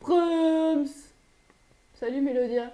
Prums. Salut Mélodia.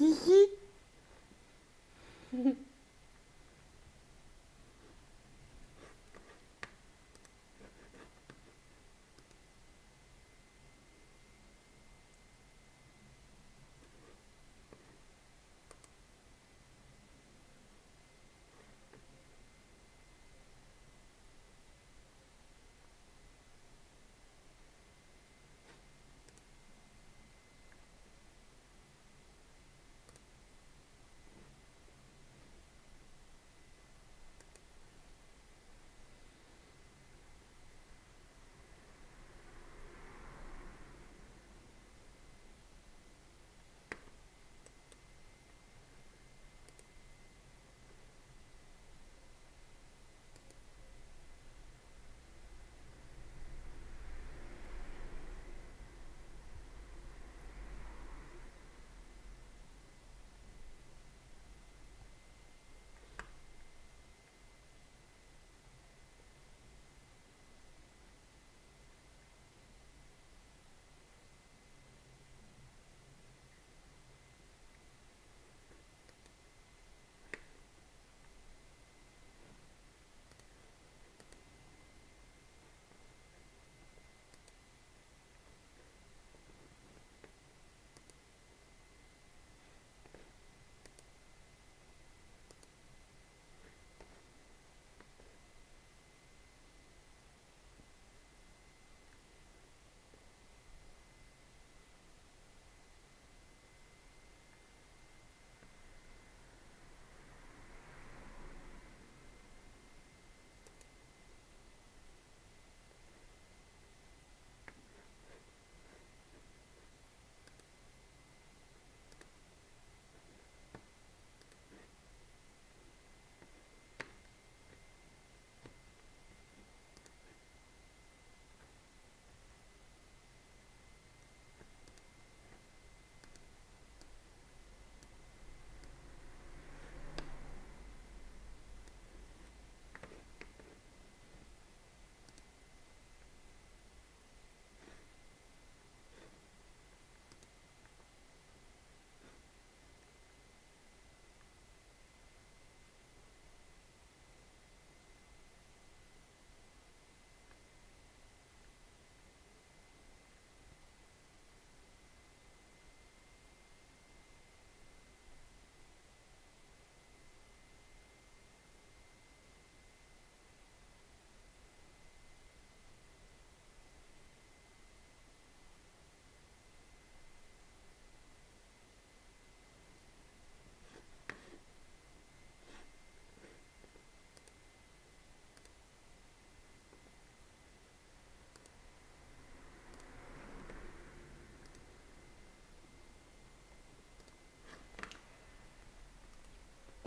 Hihi.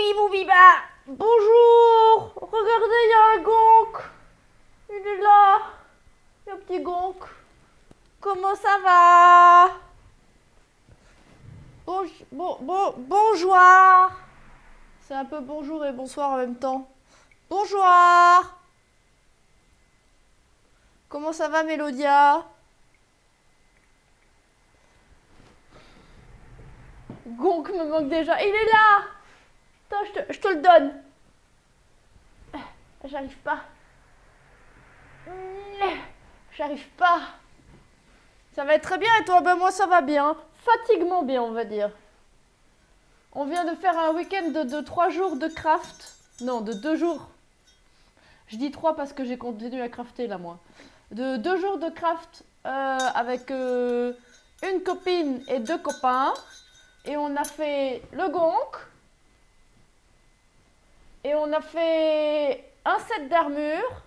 Bibou biba. Bonjour. Regardez, il y a un gonk. Il est là. Le petit gonk. Comment ça va? Bonjour. C'est un peu bonjour et bonsoir en même temps. Bonjour. Comment ça va, Mélodia? Gonk me manque déjà. Il est là. Attends, je te le donne. J'arrive pas. J'arrive pas. Ça va être très bien et toi? Ben moi ça va bien. Fatiguement bien, on va dire. On vient de faire un week-end de 3 jours de craft. Non, de 2 jours. Je dis 3 parce que j'ai continué à crafter là, moi. De 2 jours de craft avec une copine et 2 copains. Et on a fait le gonk. Et on a fait un set d'armure.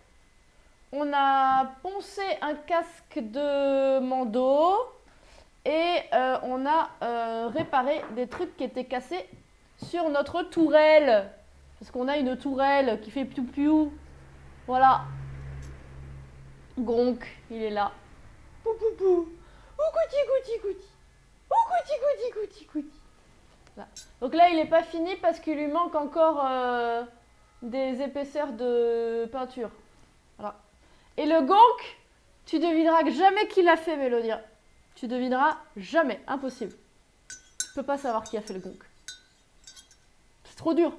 On a poncé un casque de Mando. Et on a réparé des trucs qui étaient cassés sur notre tourelle. Parce qu'on a une tourelle qui fait piou-piou. Voilà. Gonk, il est là. Pou pou pou. Ou couti couti couti. Ou couti couti couti couti. Là. Donc là, il n'est pas fini parce qu'il lui manque encore des épaisseurs de peinture. Voilà. Et le gonk, tu devineras jamais qui l'a fait, Mélodia. Tu devineras jamais. Impossible. Tu peux pas savoir qui a fait le gonk. C'est trop dur.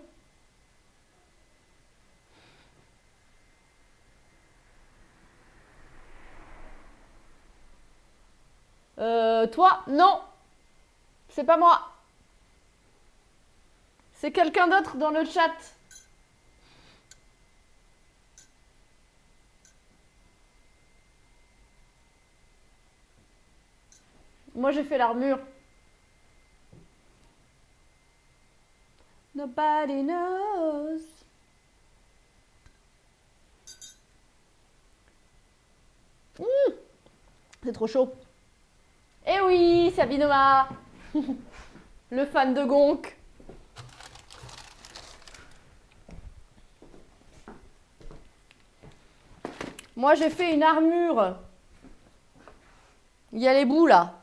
Toi, non. C'est pas moi. C'est quelqu'un d'autre dans le chat. Moi, j'ai fait l'armure. Nobody knows. C'est trop chaud. Eh oui, c'est Abinoma. Le fan de gonk. Moi, j'ai fait une armure. Il y a les bouts là.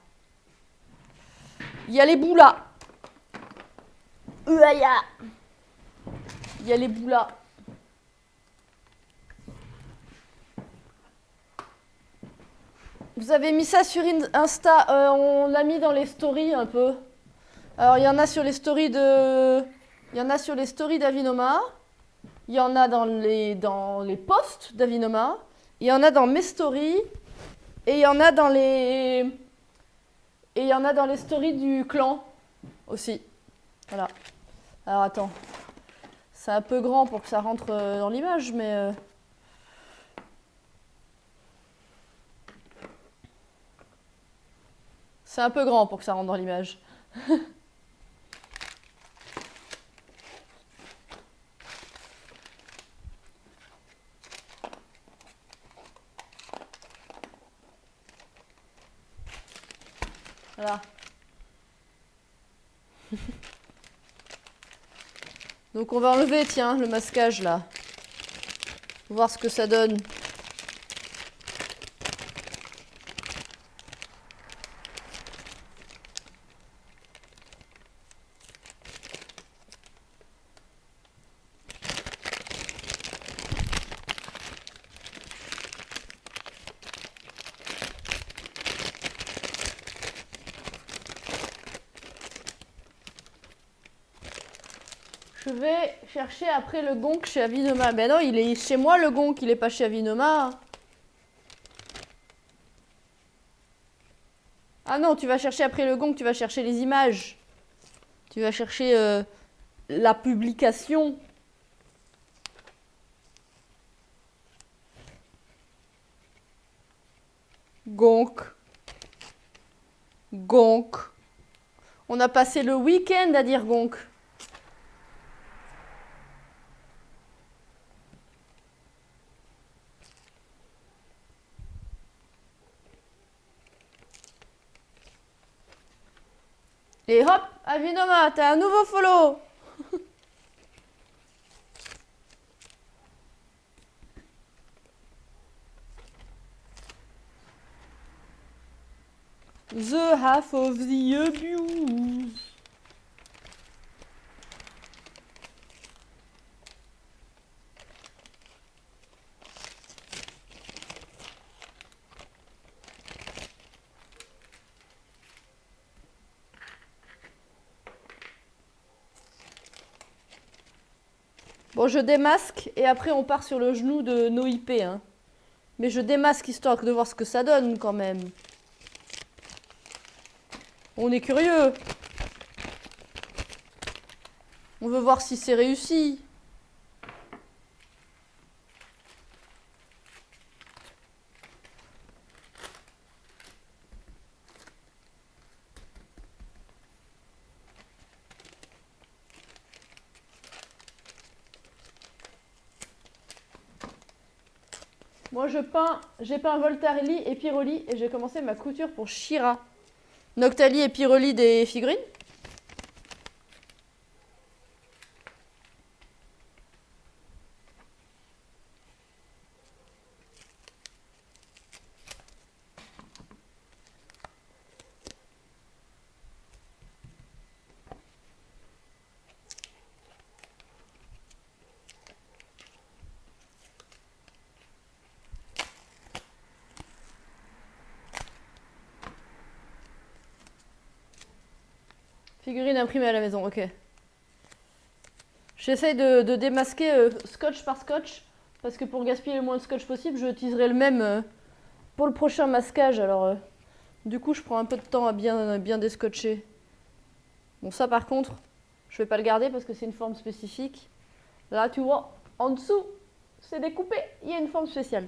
Il y a les bouts là. Il y a les bouts là. Vous avez mis ça sur Insta, on l'a mis dans les stories un peu. Alors il y en a sur les stories d'Avinoma, il y en a dans les posts d'Avinoma, il y en a dans mes stories et il y en a dans les stories du clan aussi. Voilà. Alors attends. C'est un peu grand pour que ça rentre dans l'image, mais c'est un peu grand pour que ça rentre dans l'image. Voilà. Donc on va enlever, tiens, le masquage là. Pour voir ce que ça donne. Je vais chercher après le gonk chez Avinoma. Ben non, il est chez moi le gonk, il est pas chez Avinoma. Ah non, tu vas chercher après le gonk, tu vas chercher les images. Tu vas chercher la publication. Gonk. Gonk. On a passé le week-end à dire gonk. Et hop, Avinoma, t'as un nouveau follow. The half of the abuse. Bon, je démasque et après on part sur le genou de nos IP. Hein. Mais je démasque histoire de voir ce que ça donne quand même. On est curieux. On veut voir si c'est réussi. Moi, j'ai peint Voltarelli et Piroli et j'ai commencé ma couture pour Shira. Noctali et Piroli des figurines. Figurine imprimée à la maison, ok. J'essaye de démasquer scotch par scotch, parce que pour gaspiller le moins de scotch possible, je utiliserai le même pour le prochain masquage. Alors, du coup, je prends un peu de temps à bien descotcher. Bon, ça par contre, je vais pas le garder parce que c'est une forme spécifique. Là, tu vois, en dessous, c'est découpé, il y a une forme spéciale.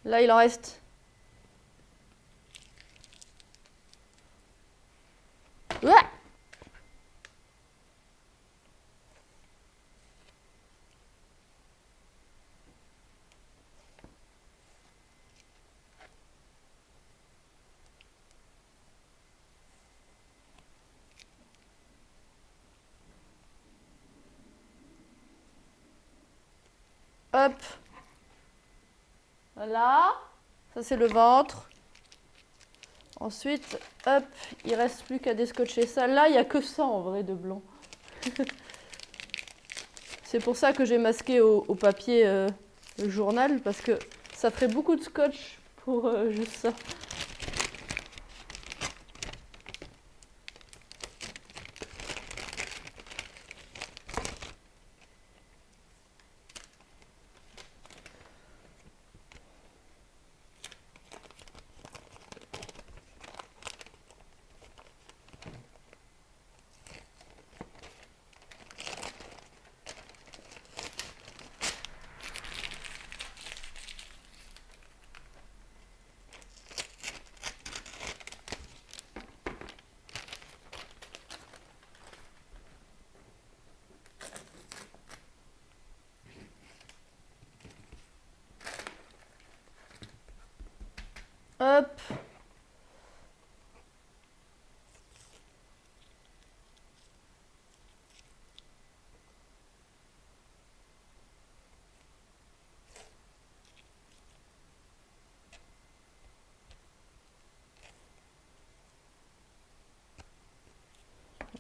Là, il en reste. Ouais. Hop. Voilà. Ça, c'est le ventre. Ensuite, hop, il reste plus qu'à descotcher ça. Là, il n'y a que ça en vrai de blanc. C'est pour ça que j'ai masqué au papier le journal, parce que ça ferait beaucoup de scotch pour juste ça. Hop.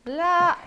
Là.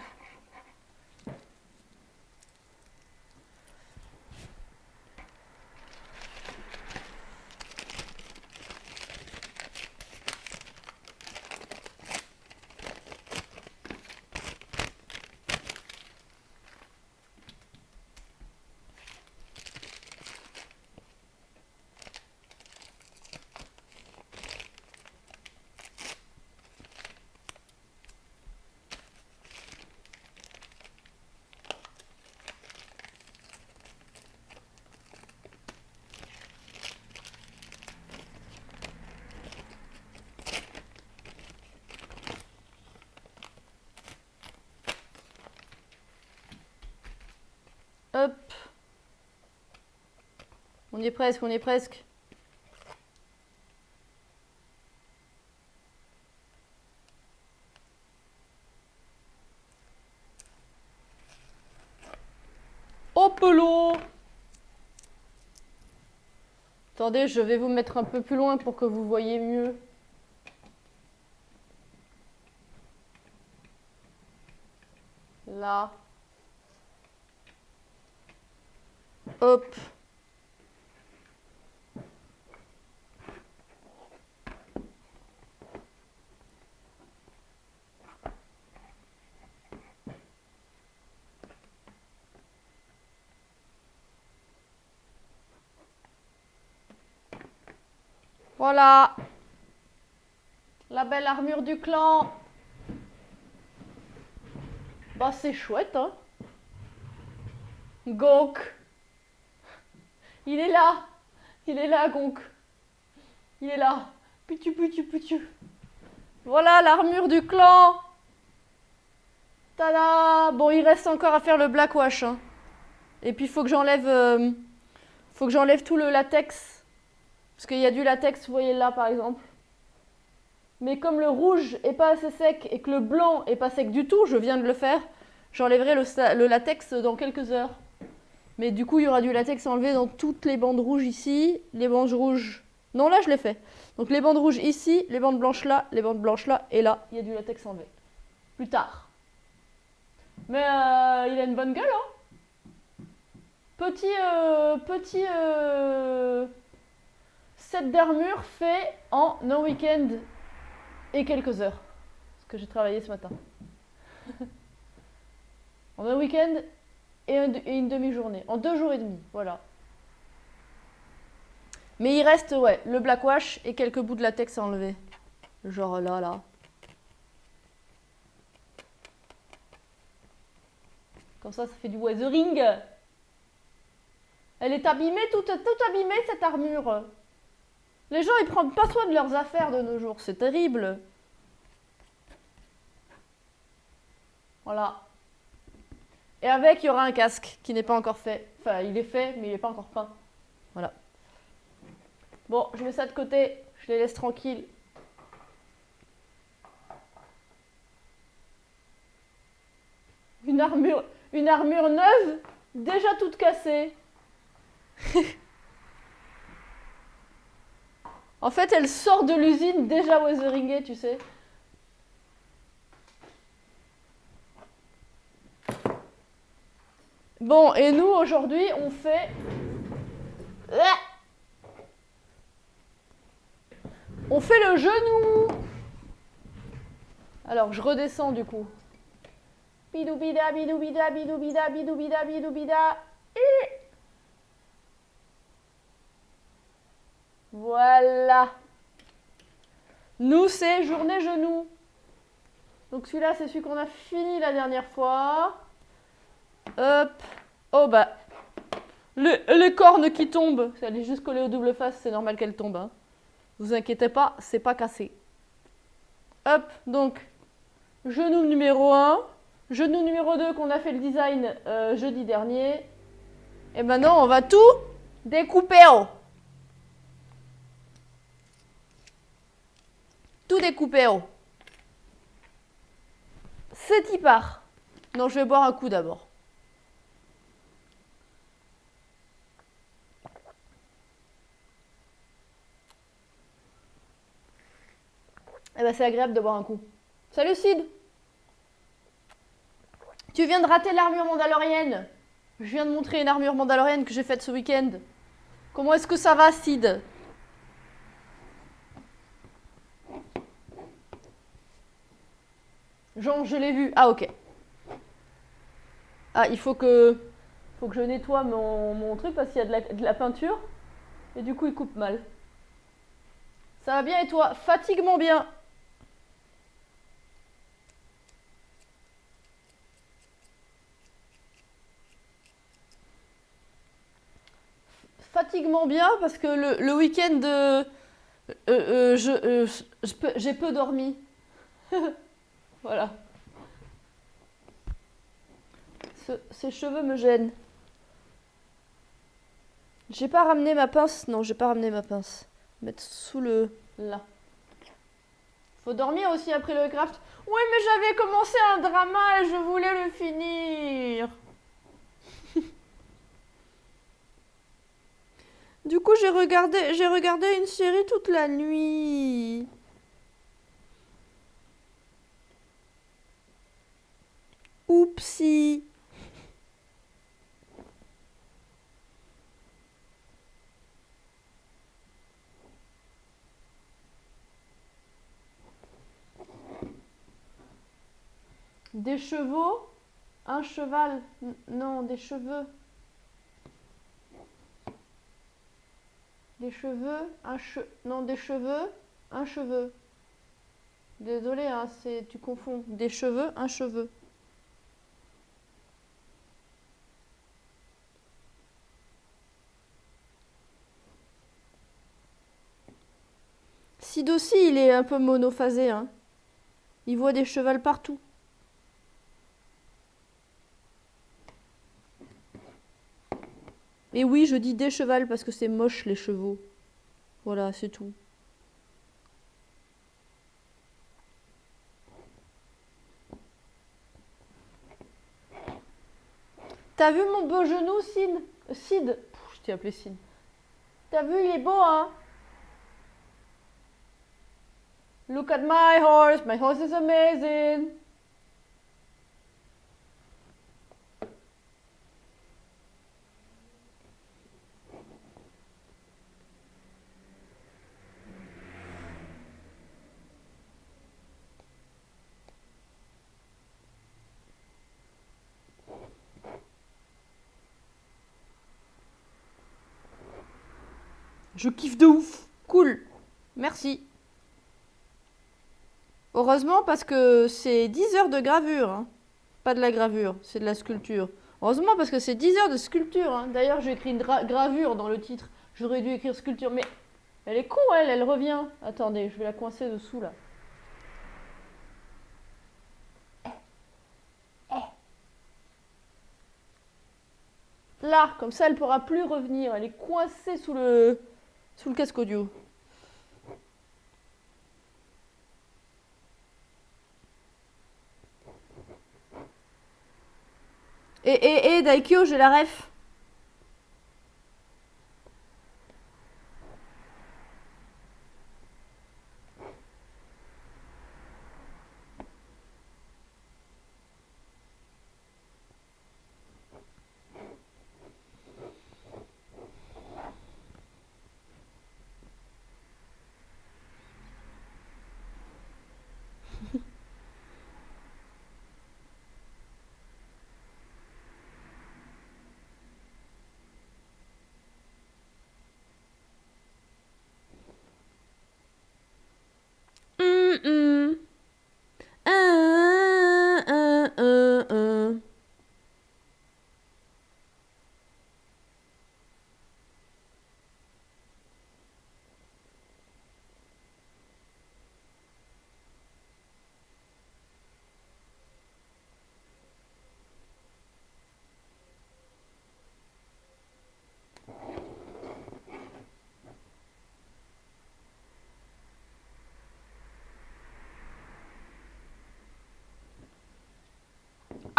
Hop. On y est presque, on y est presque. Hop là. Attendez, je vais vous mettre un peu plus loin pour que vous voyez mieux. Là. Hop. Voilà. La belle armure du clan. Bah c'est chouette, hein. Gonk. Il est là. Il est là, Gonk. Il est là. Putu, putu, putu. Voilà l'armure du clan. Tada. Bon, il reste encore à faire le blackwash, hein. Et puis il faut que j'enlève tout le latex. Parce qu'il y a du latex, vous voyez là par exemple. Mais comme le rouge est pas assez sec et que le blanc est pas sec du tout, je viens de le faire, j'enlèverai le latex dans quelques heures. Mais du coup, il y aura du latex enlevé dans toutes les bandes rouges ici, les bandes rouges... Non, là, je l'ai fait. Donc les bandes rouges ici, les bandes blanches là, les bandes blanches là, et là, il y a du latex enlevé. Plus tard. Mais il a une bonne gueule, hein. Petit set d'armure fait en un week-end et quelques heures. Parce que j'ai travaillé ce matin. En un week-end et une demi-journée. En 2 jours et demi, voilà. Mais il reste, ouais, le blackwash et quelques bouts de latex à enlever. Genre là, là. Comme ça fait du weathering. Elle est abîmée, toute abîmée cette armure. Les gens, ils prennent pas soin de leurs affaires de nos jours. C'est terrible. Voilà. Et avec, il y aura un casque qui n'est pas encore fait. Enfin, il est fait, mais il n'est pas encore peint. Voilà. Bon, je mets ça de côté. Je les laisse tranquilles. Une armure neuve, déjà toute cassée. En fait, elle sort de l'usine déjà weatheringée, tu sais. Bon, et nous, aujourd'hui, on fait... On fait le genou. Alors, je redescends du coup. Bidoubida, bidoubida, bidoubida, bidoubida, bidoubida. Voilà. Nous, c'est journée genou. Donc celui-là, c'est celui qu'on a fini la dernière fois. Hop. Oh bah. Les cornes qui tombent. Elle est juste collée au double face, c'est normal qu'elle tombe. Hein. Vous inquiétez pas, c'est pas cassé. Hop, donc. Genou numéro 1. Genou numéro 2 qu'on a fait le design jeudi dernier. Et maintenant, on va tout découper. Oh. Tout découper. Oh. C'est y part. Non, je vais boire un coup d'abord. Eh ben, c'est agréable de boire un coup. Salut Sid. Tu viens de rater l'armure mandalorienne. Je viens de montrer une armure mandalorienne que j'ai faite ce week-end. Comment est-ce que ça va, Sid? Jean, je l'ai vu. Ah, ok. Ah, il faut que je nettoie mon truc parce qu'il y a de la peinture. Et du coup, il coupe mal. Ça va bien et toi? Fatigue-moi bien. Fatigue-moi bien parce que le week-end, j'ai peu dormi. Voilà. Ces cheveux me gênent. J'ai pas ramené ma pince. Non, j'ai pas ramené ma pince. Mettre sous le... Là. Faut dormir aussi après le craft. Oui, mais j'avais commencé un drama et je voulais le finir. Du coup, j'ai regardé une série toute la nuit. Oupsie. Des chevaux, un cheval. Non, des cheveux. Des cheveux, Non, des cheveux, un cheveu. Désolé, hein, tu confonds. Des cheveux, un cheveu. Sid aussi, il est un peu monophasé, hein. Il voit des chevals partout. Et oui, je dis des chevals parce que c'est moche les chevaux. Voilà, c'est tout. T'as vu mon beau genou, Sid? Sid. Je t'ai appelé Sid. T'as vu, il est beau, hein? Look at my horse. My horse is amazing. Je kiffe de ouf. Cool. Merci. Heureusement parce que c'est 10 heures de gravure. Hein. Pas de la gravure, c'est de la sculpture. Heureusement parce que c'est 10 heures de sculpture. Hein. D'ailleurs, j'ai écrit une gravure dans le titre. J'aurais dû écrire sculpture. Mais elle est con, elle revient. Attendez, je vais la coincer dessous là. Là, comme ça, elle pourra plus revenir. Elle est coincée sous le casque audio. Et Daikyo, j'ai la ref.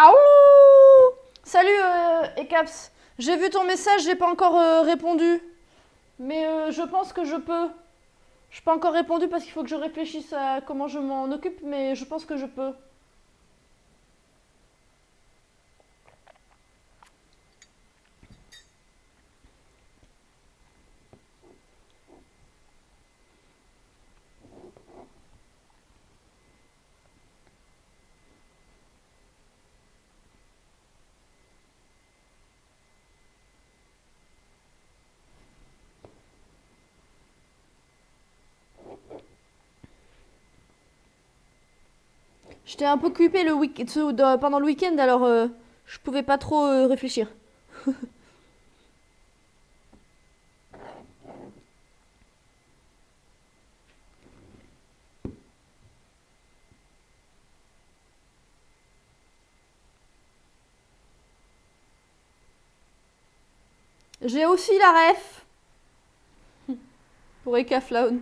Aouh! Salut Ecaps. J'ai vu ton message, j'ai pas encore répondu. Mais je pense que je peux. Je n'ai pas encore répondu parce qu'il faut que je réfléchisse à comment je m'en occupe, mais je pense que je peux. J'étais un peu occupée pendant le week-end, alors je pouvais pas trop réfléchir. J'ai aussi la ref pour Ekaflaun.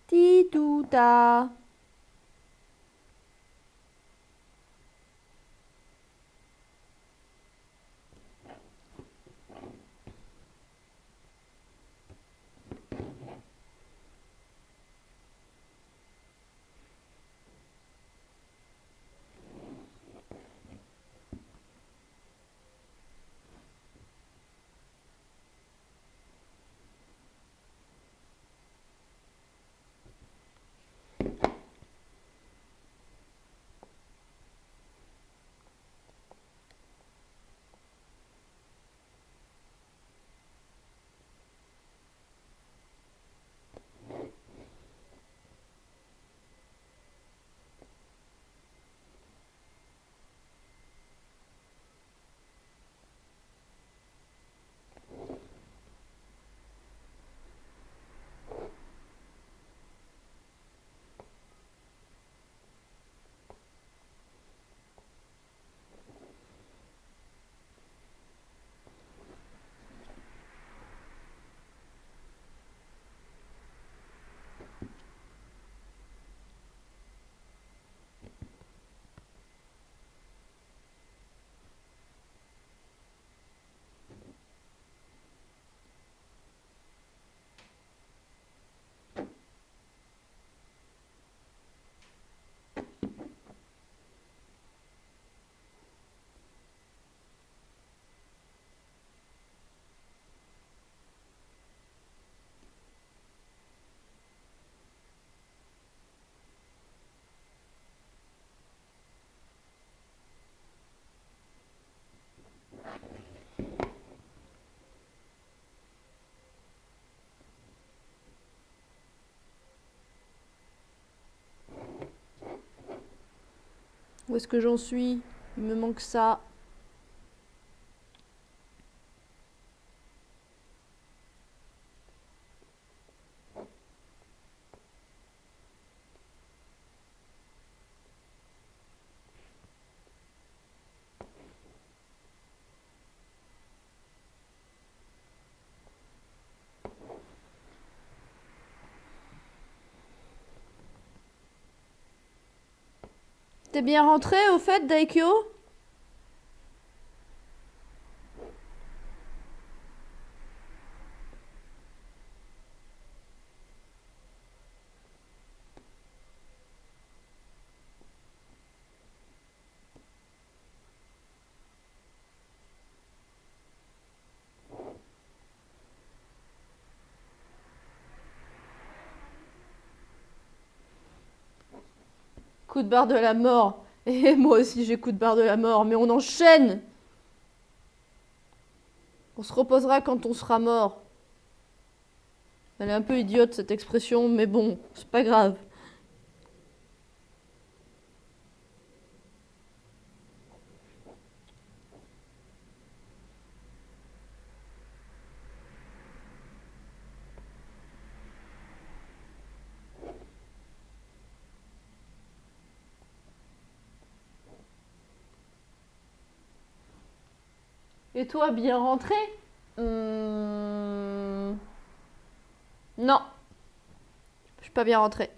Titouta. Où est-ce que j'en suis? Il me manque ça. T'es bien rentré au fait, Daikyo? Coup de barre de la mort. Et moi aussi j'ai coup de barre de la mort, mais on enchaîne. On se reposera quand on sera mort. Elle est un peu idiote cette expression, mais bon, c'est pas grave. Et toi, bien rentré? Non, je suis pas bien rentré.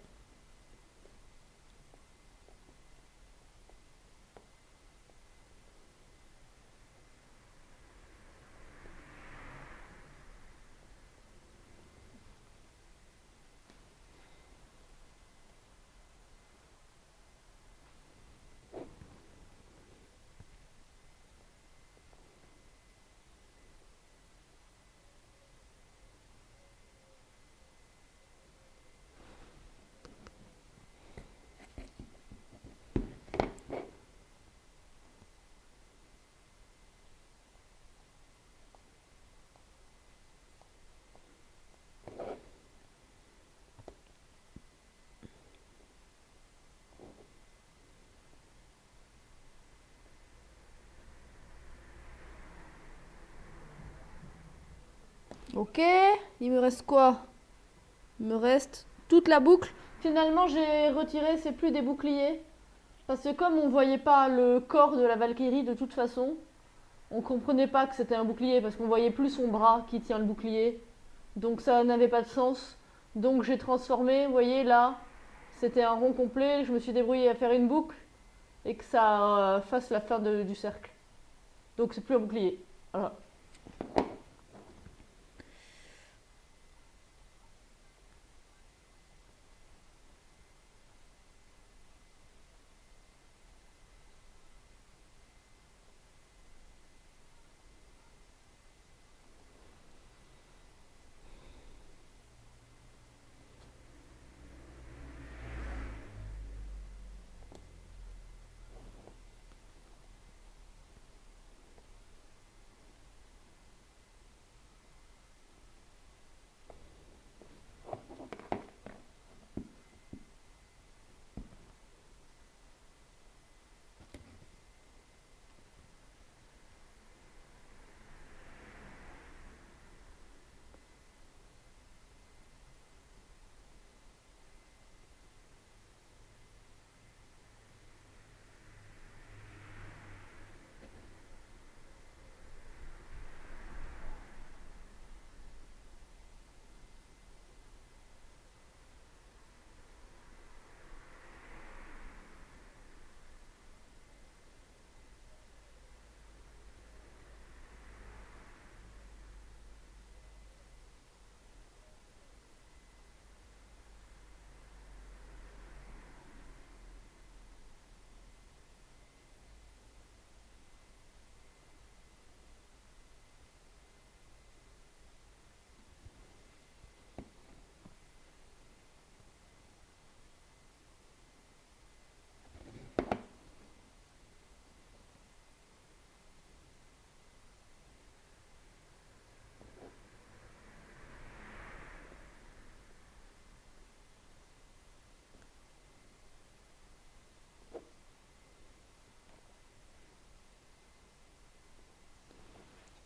Ok, il me reste quoi? Il me reste toute la boucle. Finalement, j'ai retiré, c'est plus des boucliers. Parce que comme on voyait pas le corps de la Valkyrie de toute façon, on comprenait pas que c'était un bouclier parce qu'on voyait plus son bras qui tient le bouclier. Donc ça n'avait pas de sens. Donc j'ai transformé, vous voyez là, c'était un rond complet, je me suis débrouillée à faire une boucle et que ça fasse la fin du cercle. Donc c'est plus un bouclier. Voilà.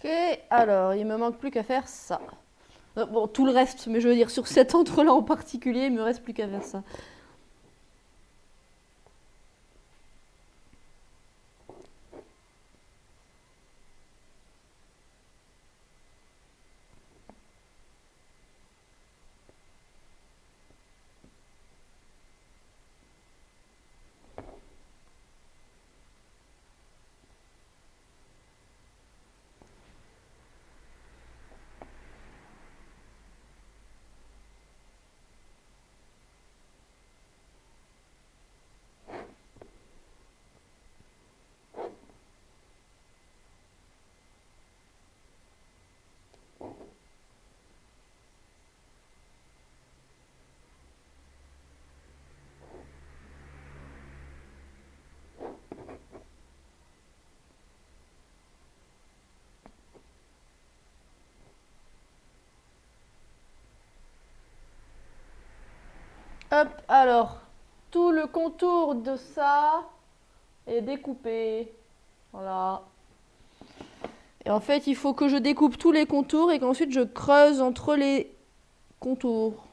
Ok, alors il me manque plus qu'à faire ça. Bon, tout le reste, mais je veux dire sur cet entre-là en particulier, il me reste plus qu'à faire ça. Hop, alors, tout le contour de ça est découpé. Voilà. Et en fait, il faut que je découpe tous les contours et qu'ensuite je creuse entre les contours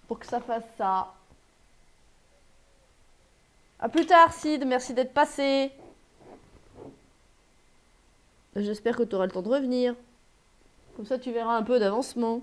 pour que ça fasse ça. A plus tard, Sid, merci d'être passé. J'espère que tu auras le temps de revenir. Comme ça, tu verras un peu d'avancement.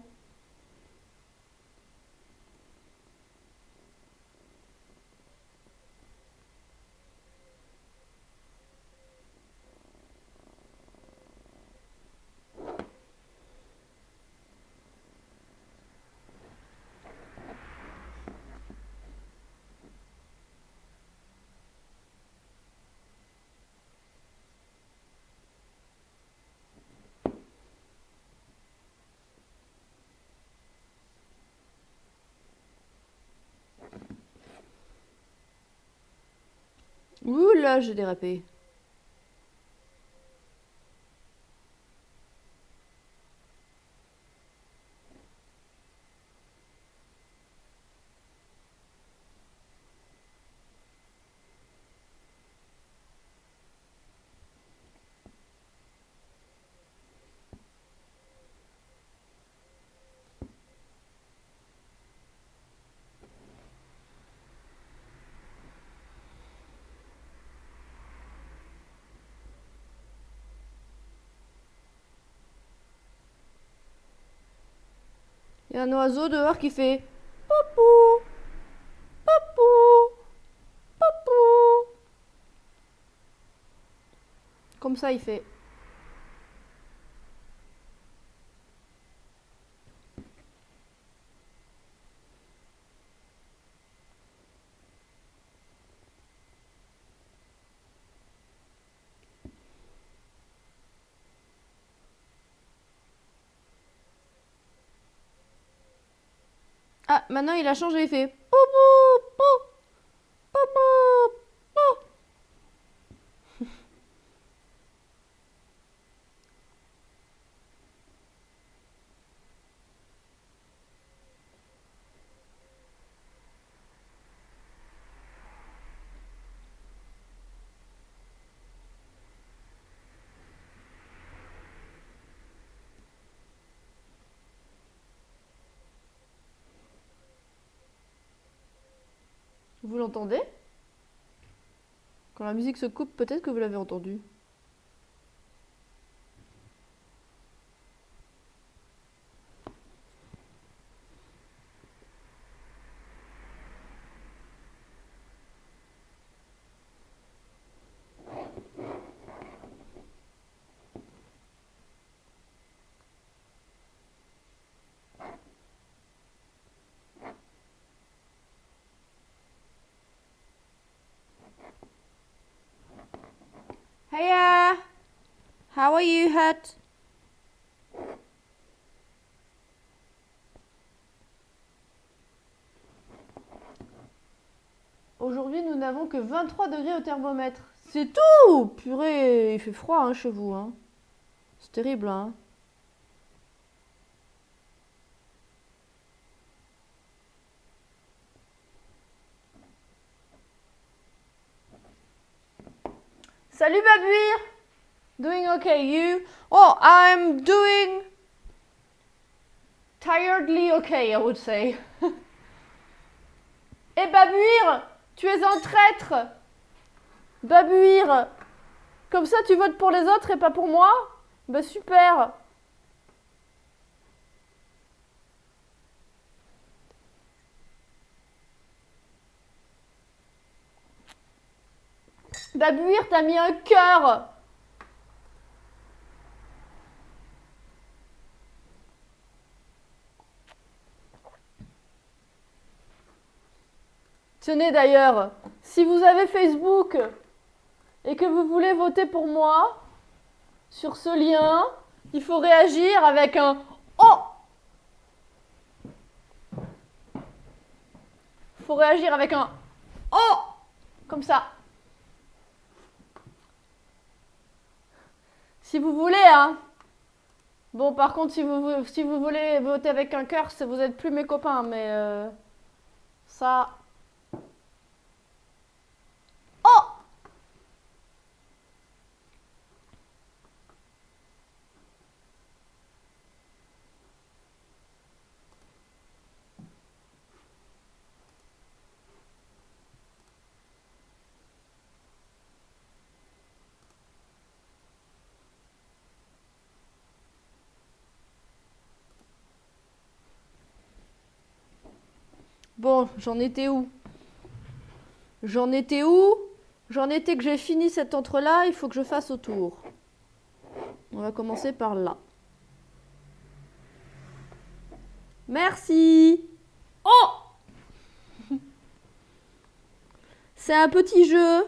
Ouh là, j'ai dérapé. Il y a un oiseau dehors qui fait papou, papou, papou. Comme ça, il fait. Ah, maintenant il a changé, il fait poupou, pou, poupou, pou. Vous l'entendez? Quand la musique se coupe, peut-être que vous l'avez entendu. Hiya! How are you, Hut? Aujourd'hui, nous n'avons que 23 degrés au thermomètre. C'est tout! Purée, il fait froid hein, chez vous. Hein. C'est terrible. Hein. Salut Babuir! Doing okay, you? Oh, I'm doing tiredly okay, I would say. Eh Babuir, tu es un traître! Babuir! Comme ça tu votes pour les autres et pas pour moi? Bah super! Babuir, t'as mis un cœur! Tenez d'ailleurs, si vous avez Facebook et que vous voulez voter pour moi, sur ce lien, il faut réagir avec un « Oh !» Il faut réagir avec un « Oh !» Comme ça. Si vous voulez, hein. Bon, par contre, si vous voulez voter avec un cœur, vous êtes plus mes copains, mais ça... Oh! Bon, j'en étais où? J'en étais où? J'en étais que j'ai fini cet entre-là, il faut que je fasse autour. On va commencer par là. Merci. Oh! C'est un petit jeu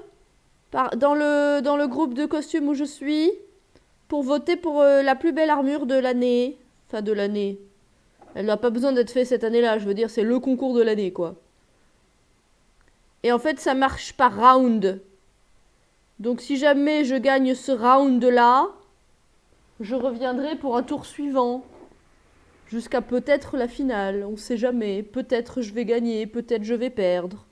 dans le groupe de costumes où je suis pour voter pour la plus belle armure de l'année. Enfin, de l'année. Elle n'a pas besoin d'être faite cette année-là, je veux dire, c'est le concours de l'année, quoi. Et en fait, ça marche par round. Donc si jamais je gagne ce round-là, je reviendrai pour un tour suivant. Jusqu'à peut-être la finale, on sait jamais. Peut-être je vais gagner, peut-être je vais perdre.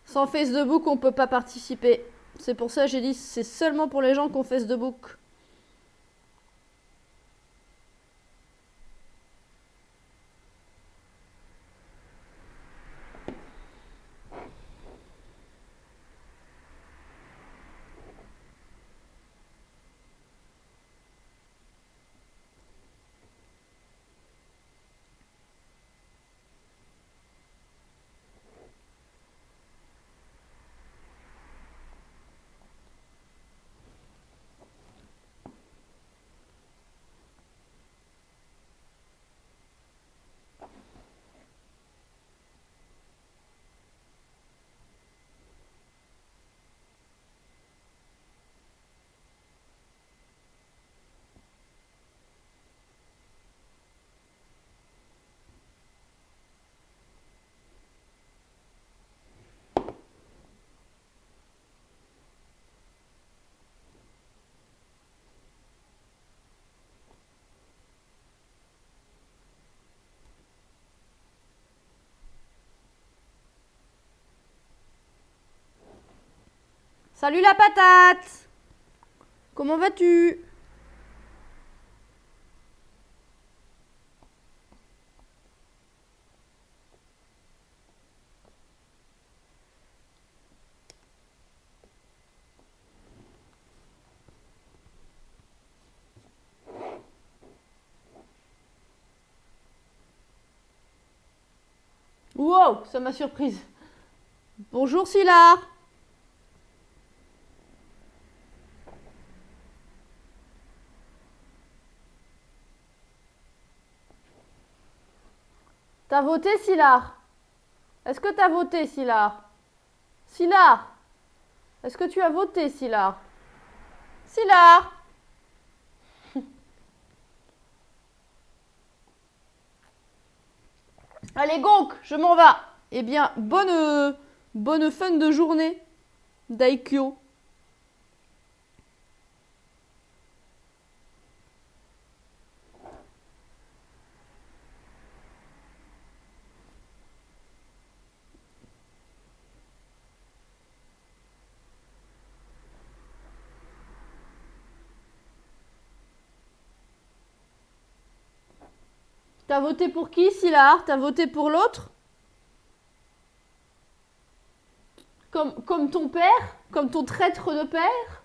Sans Facebook, on peut pas participer. C'est pour ça que j'ai dit c'est seulement pour les gens qui ont Facebook. Salut la patate. Comment vas-tu? Wow, ça m'a surprise. Bonjour Sylar. T'as voté, Sylar? Est-ce que t'as voté, Sylar? Sylar? Est-ce que tu as voté, Sylar? Sylar? Allez, gonk, je m'en vais. Eh bien, bonne fin de journée, Daikyo. T'as voté pour qui, Sylar? T'as voté pour l'autre? Comme ton père? Comme ton traître de père?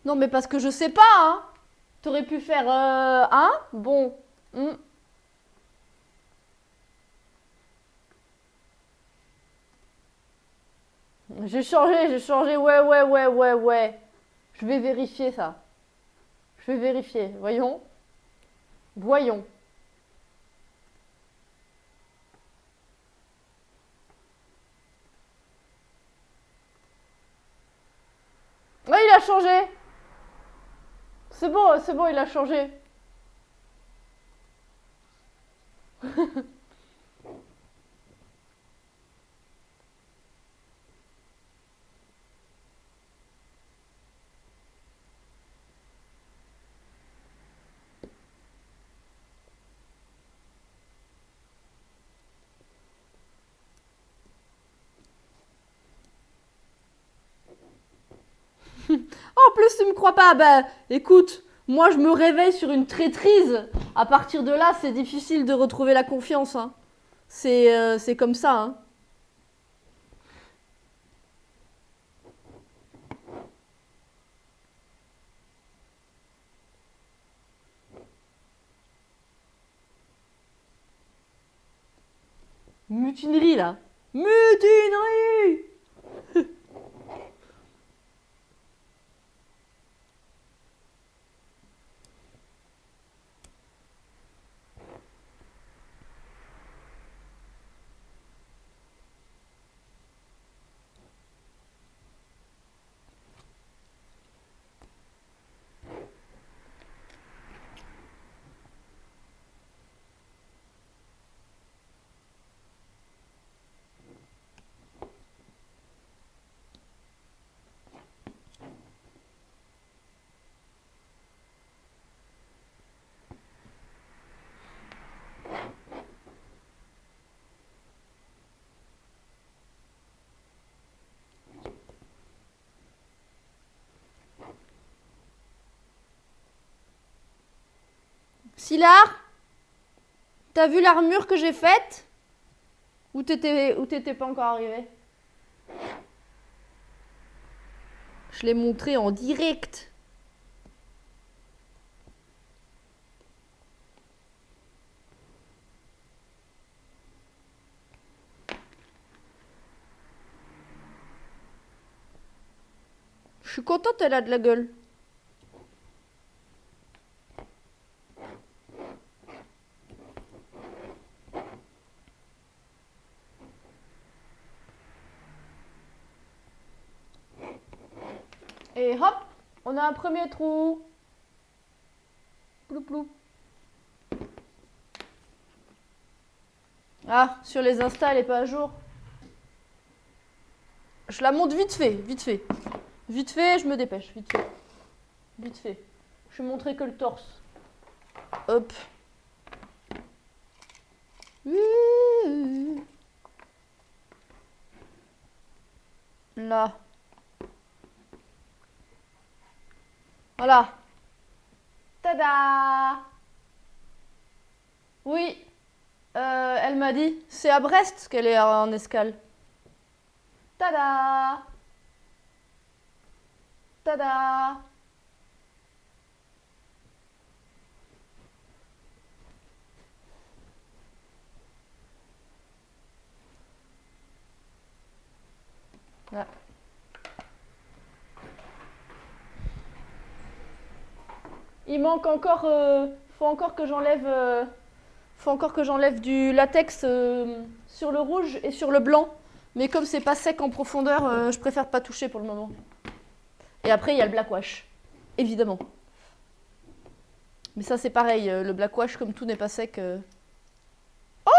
Non, mais parce que je sais pas, hein. T'aurais pu faire hein? Bon. J'ai changé, ouais. Je vais vérifier ça. Je vais vérifier, voyons. Voyons. Ah, il a changé. C'est bon, il a changé. En plus, tu me crois pas? Bah, écoute, moi je me réveille sur une traîtrise. À partir de là, c'est difficile de retrouver la confiance. Hein. C'est comme ça. Hein. Mutinerie, là. Mutinerie! Sylar, t'as vu l'armure que j'ai faite? Ou t'étais pas encore arrivé? Je l'ai montré en direct. Je suis contente, elle a de la gueule. On a un premier trou. Plou plou. Ah, sur les Insta, elle est pas à jour. Je la monte vite fait, vite fait. Vite fait, je me dépêche, vite fait. Vite fait. Je vais montrer que le torse. Hop. Là. Voilà. Tada! Oui. Elle m'a dit. C'est à Brest qu'elle est en escale. Tada! Tada! Là. Il manque encore, faut encore que j'enlève du latex sur le rouge et sur le blanc. Mais comme c'est pas sec en profondeur, je préfère pas toucher pour le moment. Et après, il y a le black wash, évidemment. Mais ça, c'est pareil, le black wash, comme tout n'est pas sec. Oh!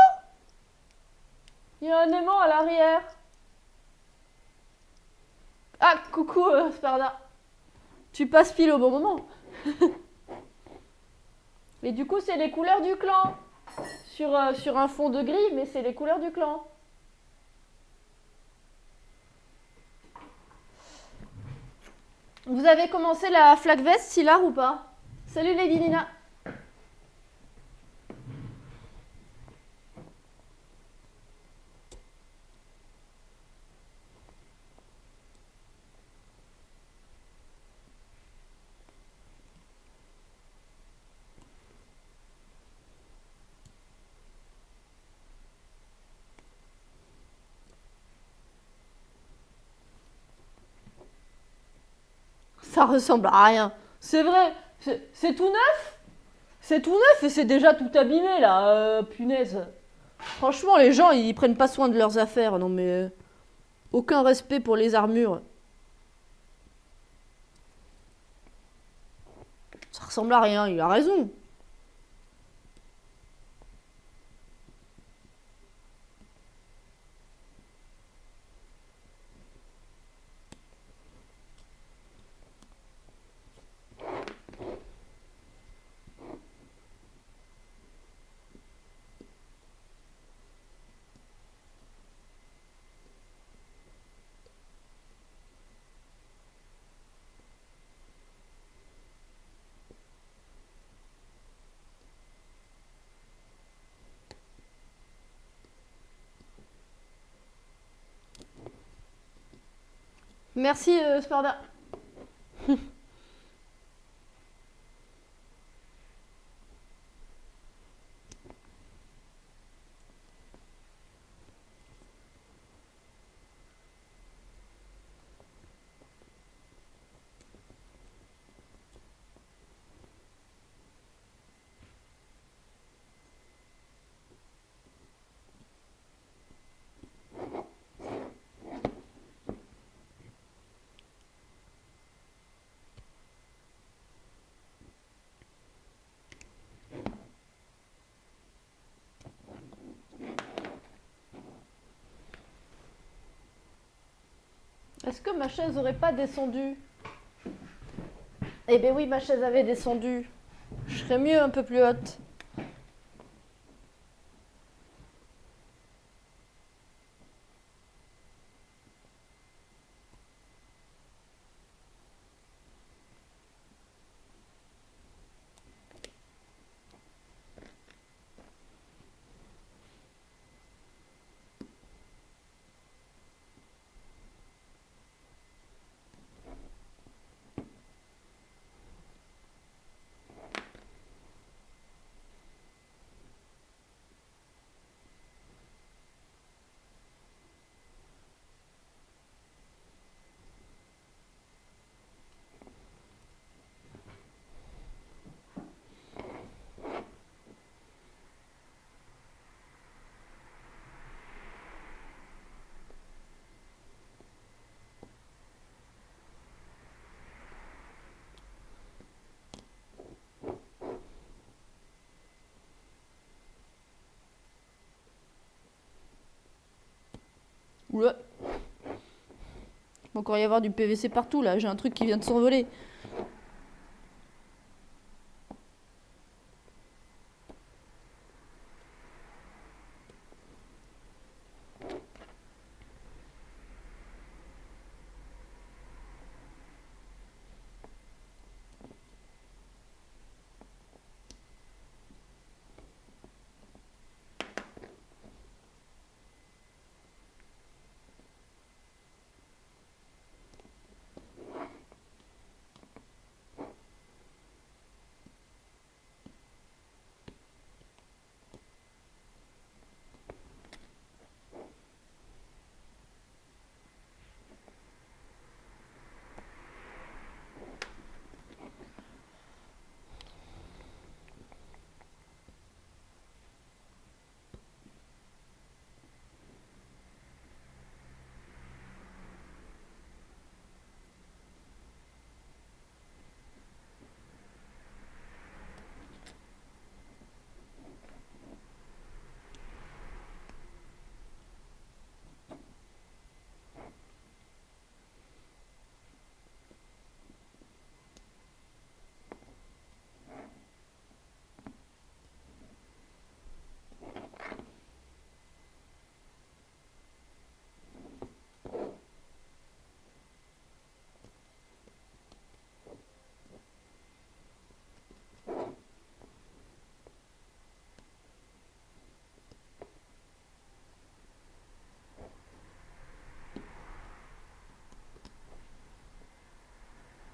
Il y a un aimant à l'arrière. Ah, coucou, Sparda. Tu passes pile au bon moment. Mais du coup, c'est les couleurs du clan. Sur un fond de gris, mais c'est les couleurs du clan. Vous avez commencé la flag vest, Silar, ou pas? Salut Lady Nina. Ça ressemble à rien. C'est vrai, c'est tout neuf. C'est tout neuf et c'est déjà tout abîmé là, punaise. Franchement, les gens, ils prennent pas soin de leurs affaires. Non mais... aucun respect pour les armures. Ça ressemble à rien, il a raison. Merci, Sparda. Est-ce que ma chaise aurait pas descendu? Eh ben oui, ma chaise avait descendu. Je serais mieux un peu plus haute. Oula. Il va encore y avoir du PVC partout là, j'ai un truc qui vient de s'envoler.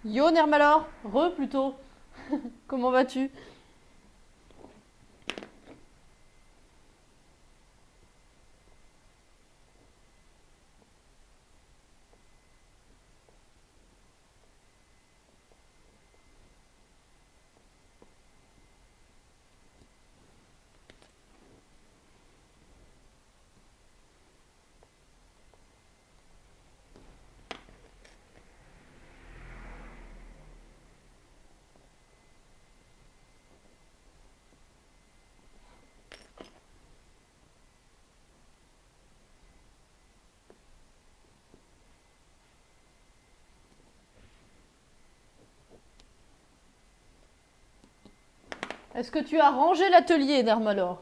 Yo Nermalor, plutôt. Comment vas-tu? Est-ce que tu as rangé l'atelier, Nermalor?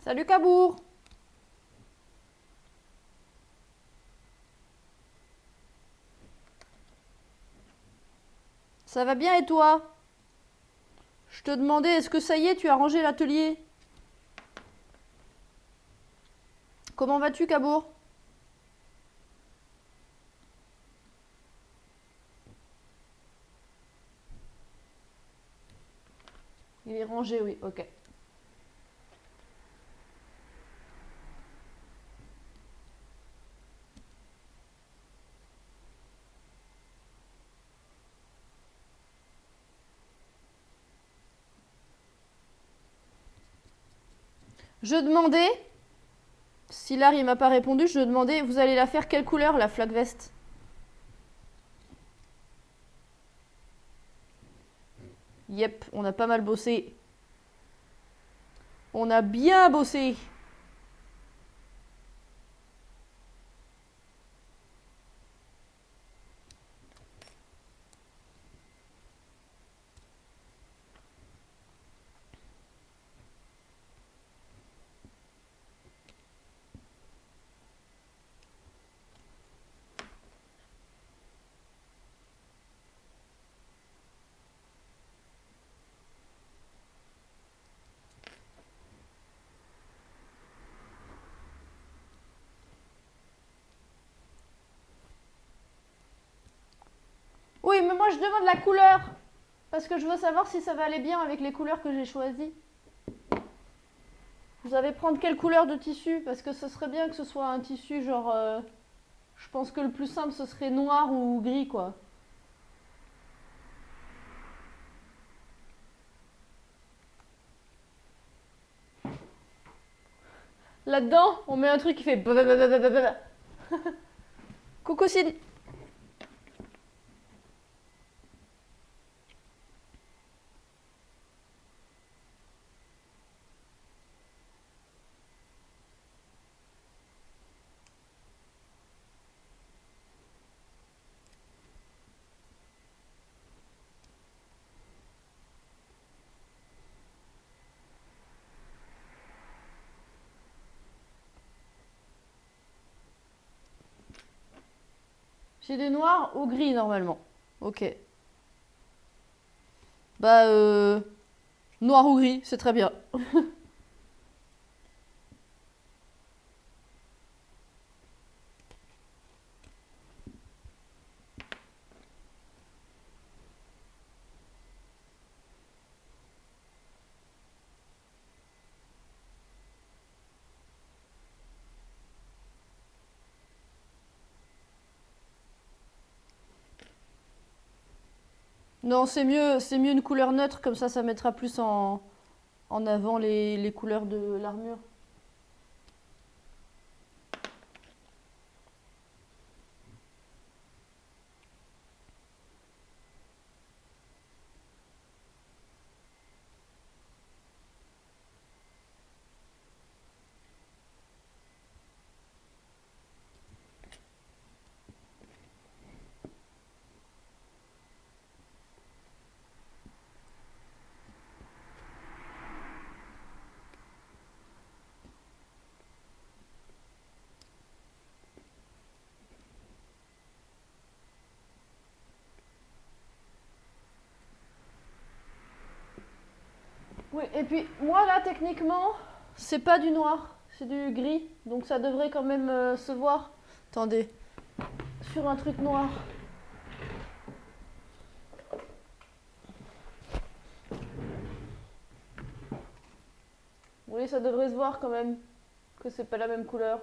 Salut Cabourg! Ça va bien et toi? Je te demandais, est-ce que ça y est, tu as rangé l'atelier? Comment vas-tu, Cabourg? Il est rangé, oui, ok. Je demandais, si Larry m'a pas répondu, je demandais, vous allez la faire quelle couleur, la flaque veste? Yep, on a pas mal bossé. On a bien bossé. Oui, mais moi je demande la couleur. Parce que je veux savoir si ça va aller bien avec les couleurs que j'ai choisies. Vous allez prendre quelle couleur de tissu? Parce que ce serait bien que ce soit un tissu genre... je pense que le plus simple ce serait noir ou gris quoi. Là-dedans, on met un truc qui fait... Coucou Cine. J'ai des noirs ou gris normalement. Ok. Bah noir ou gris, c'est très bien. Non, c'est mieux une couleur neutre, comme ça mettra plus en avant les couleurs de l'armure. Oui, et puis moi là techniquement, c'est pas du noir, c'est du gris, donc ça devrait quand même se voir. Attendez, sur un truc noir. Oui, ça devrait se voir quand même que c'est pas la même couleur.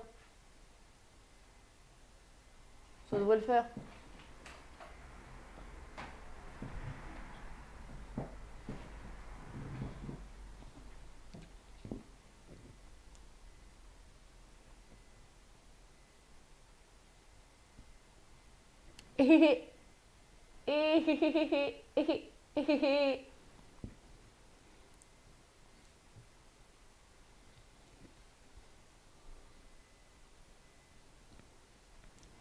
Ça devrait le faire.